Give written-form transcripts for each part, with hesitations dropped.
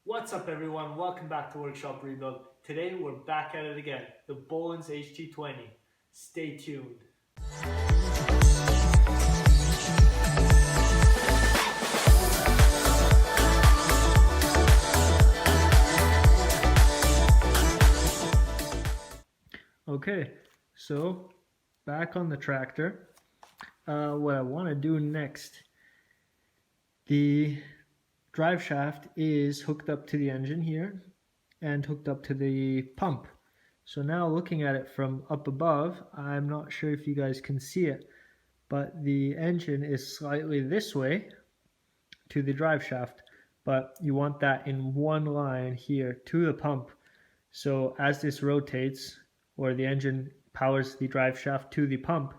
What's up everyone, welcome back to Workshop Rebuild. Today we're back at it again, the Bolens HT20. Stay tuned. Okay, so back on the tractor. What I want to do next, the drive shaft is hooked up to the engine here and hooked up to the pump. So now looking at it from up above, I'm not sure if you guys can see it, but the engine is slightly this way to the drive shaft, but you want that in one line here to the pump. So as this rotates, or the engine powers the drive shaft to the pump,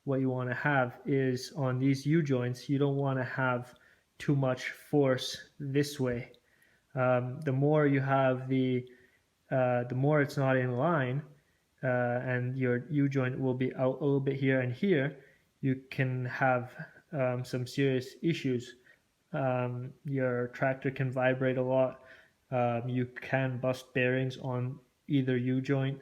what you want to have is on these U-joints, you don't want to have too much force this way. The more you have the more it's not in line, and your U-joint will be out a little bit here and here, you can have some serious issues. Your tractor can vibrate a lot. You can bust bearings on either U-joint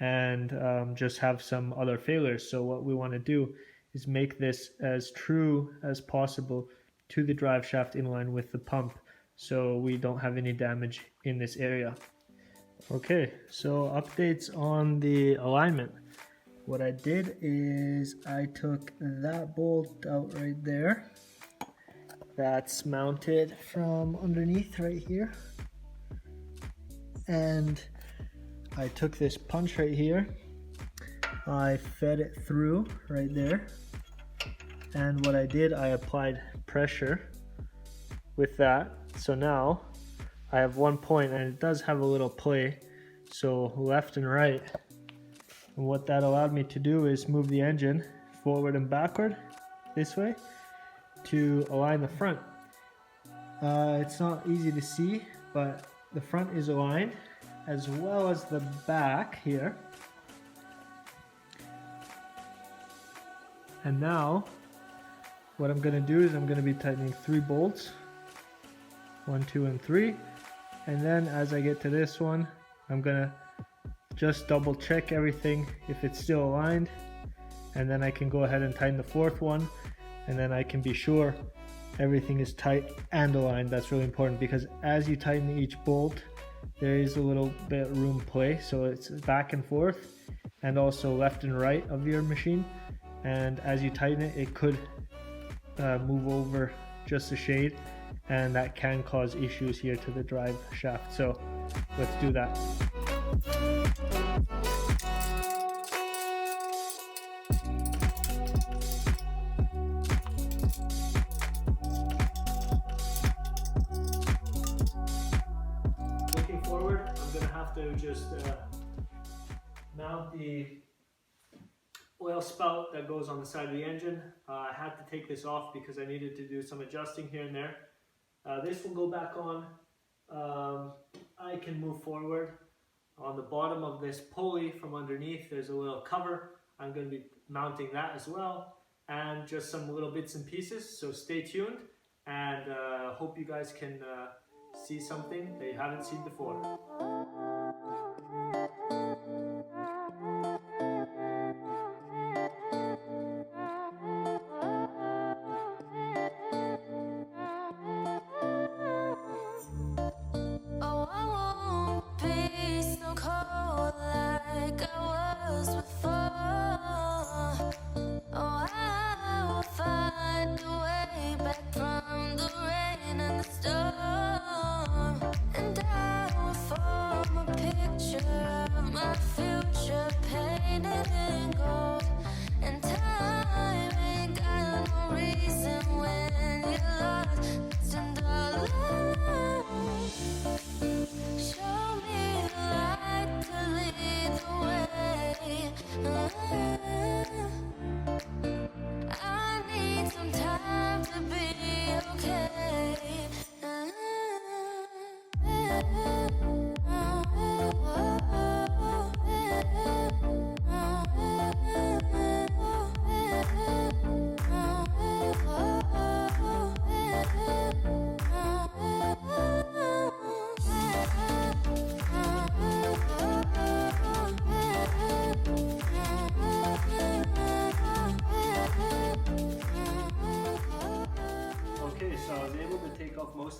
and just have some other failures. So what we want to do is make this as true as possible to the drive shaft in line with the pump, so we don't have any damage in this area. Okay, so updates on the alignment. What I did is I took that bolt out right there. That's mounted from underneath right here. And I took this punch right here, I fed it through right there, and what I did, I applied pressure with that. So now I have one point, and it does have a little play, so left and right. And what that allowed me to do is move the engine forward and backward this way to align the front. It's not easy to see, but the front is aligned, as well as the back here. And now what I'm going to do is I'm going to be tightening 3 bolts, 1, 2, and 3, and then as I get to this one, I'm going to just double check everything if it's still aligned, and then I can go ahead and tighten the 4th one, and then I can be sure everything is tight and aligned. That's really important, because as you tighten each bolt, there is a little bit room play, so it's back and forth and also left and right of your machine, and as you tighten it, it could move over just a shade, and that can cause issues here to the drive shaft. So let's do that. Looking forward, I'm going to have to just mount the oil spout that goes on the side of the engine. I had to take this off because I needed to do some adjusting here and there. This will go back on. I can move forward. On the bottom of this pulley from underneath, there's a little cover. I'm going to be mounting that as well, and just some little bits and pieces. So stay tuned, and hope you guys can see something that you haven't seen before. And I will form a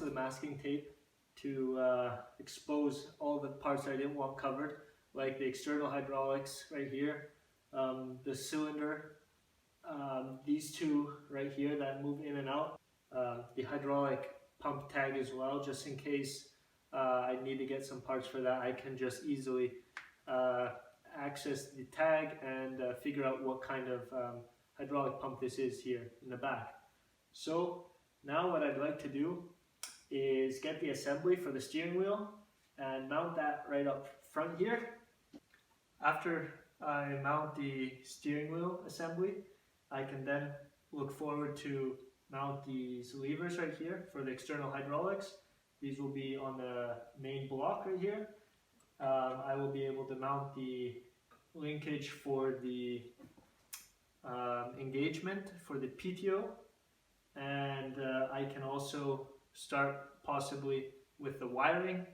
the masking tape to expose all the parts I didn't want covered, like the external hydraulics right here, the cylinder, these two right here that move in and out, the hydraulic pump tag as well, just in case I need to get some parts for that. I can just easily access the tag and figure out what kind of hydraulic pump this is here in the back. So now what I'd like to do is get the assembly for the steering wheel and mount that right up front here. After I mount the steering wheel assembly, I can then look forward to mount these levers right here for the external hydraulics. These will be on the main block right here. I will be able to mount the linkage for the engagement for the PTO, and I can also start possibly with the wiring,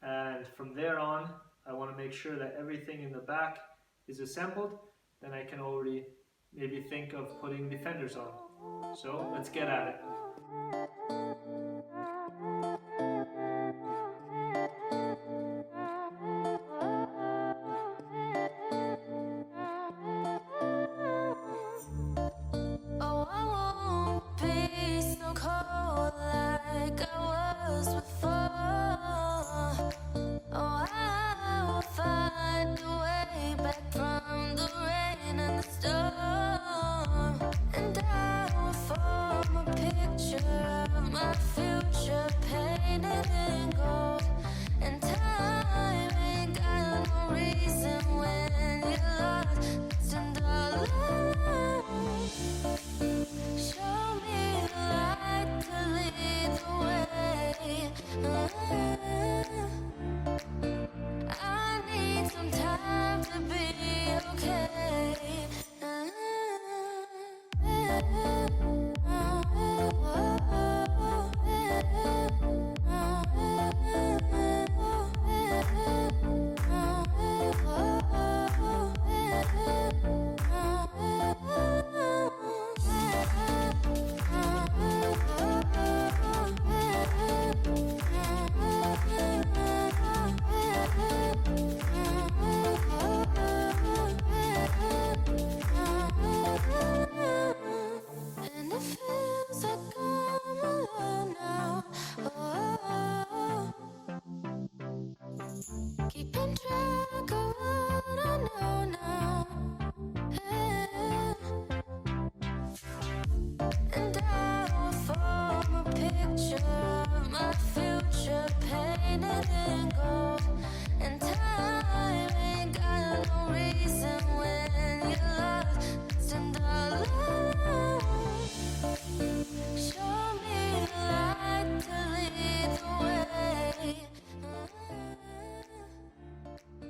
and from there on I want to make sure that everything in the back is assembled. Then I can already maybe think of putting the fenders on. So let's get at it.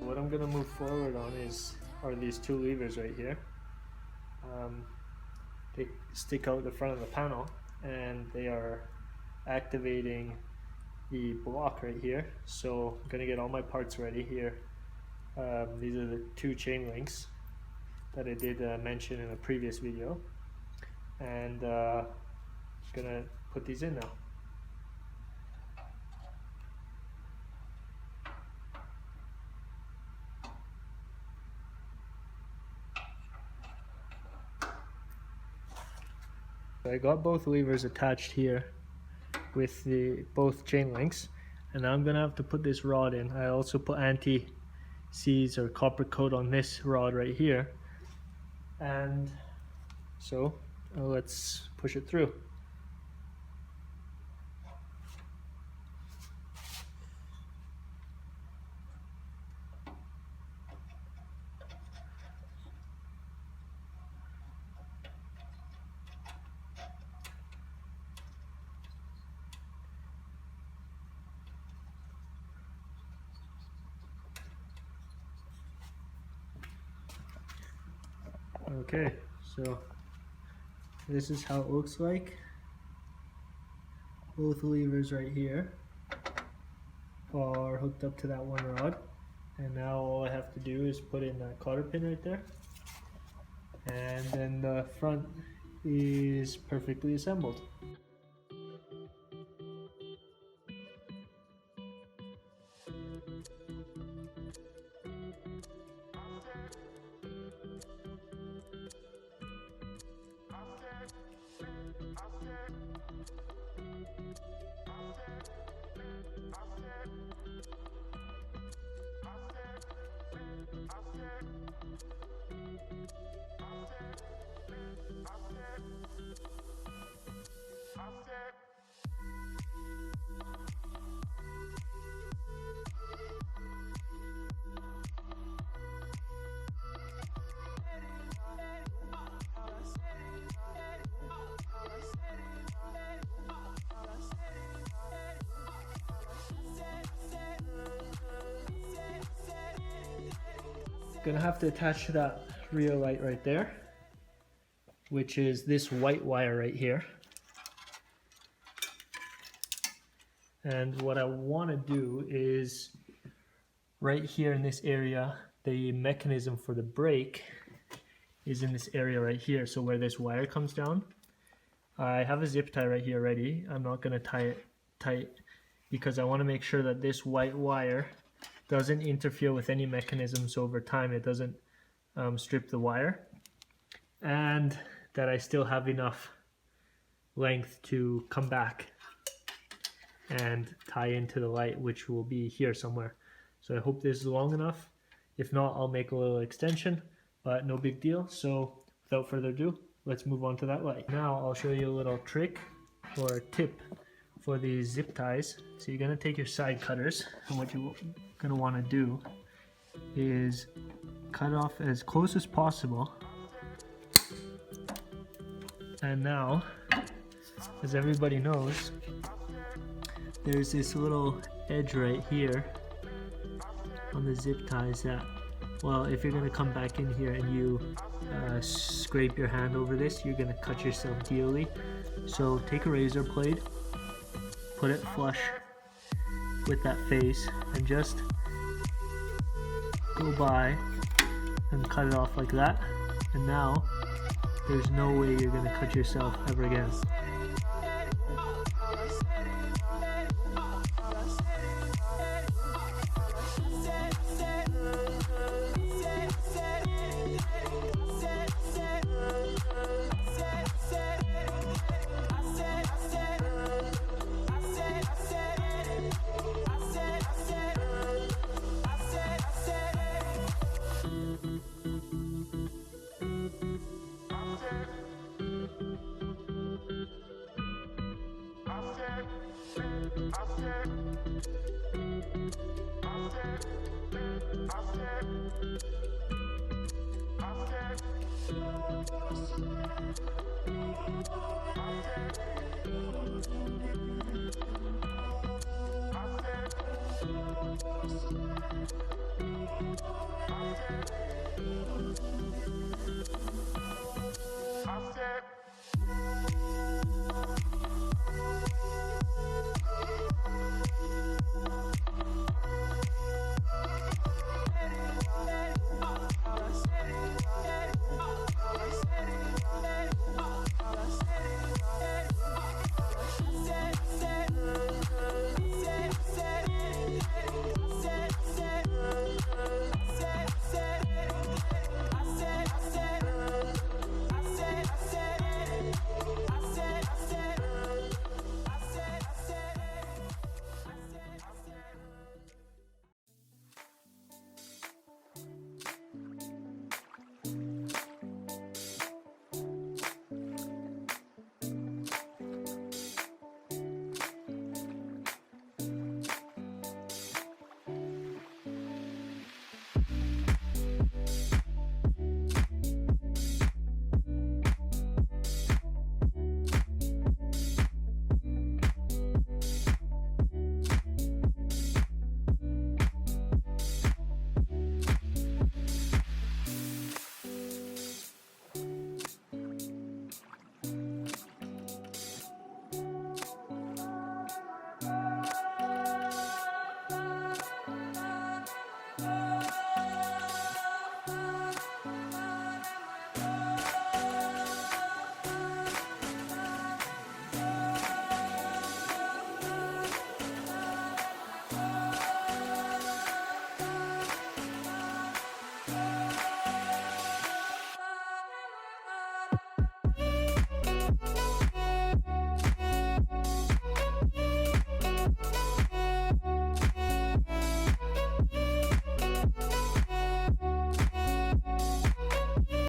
What I'm going to move forward on are these two levers right here. They stick out the front of the panel and they are activating the block right here. So I'm going to get all my parts ready here. These are the two chain links that I did mention in a previous video, and I'm going to put these in now. So I got both levers attached here with both chain links, and now I'm gonna have to put this rod in. I also put anti-seize or copper coat on this rod right here, and so let's push it through. Okay, so this is how it looks like. Both levers right here are hooked up to that one rod, and now all I have to do is put in that cotter pin right there, and then the front is perfectly assembled. Gonna have to attach to that rear light right there, which is this white wire right here. And what I want to do is right here in this area, the mechanism for the brake is in this area right here. So where this wire comes down, I have a zip tie right here ready. I'm not going to tie it tight because I want to make sure that this white wire doesn't interfere with any mechanism, so over time it doesn't strip the wire, and that I still have enough length to come back and tie into the light, which will be here somewhere. So I hope this is long enough. If not, I'll make a little extension, but no big deal. So without further ado, let's move on to that light. Now I'll show you a little trick or tip for these zip ties. So you're gonna take your side cutters, and what you're gonna wanna do is cut off as close as possible. And now, as everybody knows, there's this little edge right here on the zip ties that, well, if you're gonna come back in here and you scrape your hand over this, you're gonna cut yourself dearly. So take a razor blade, put it flush with that face, and just go by and cut it off like that. And now there's no way you're gonna cut yourself ever again.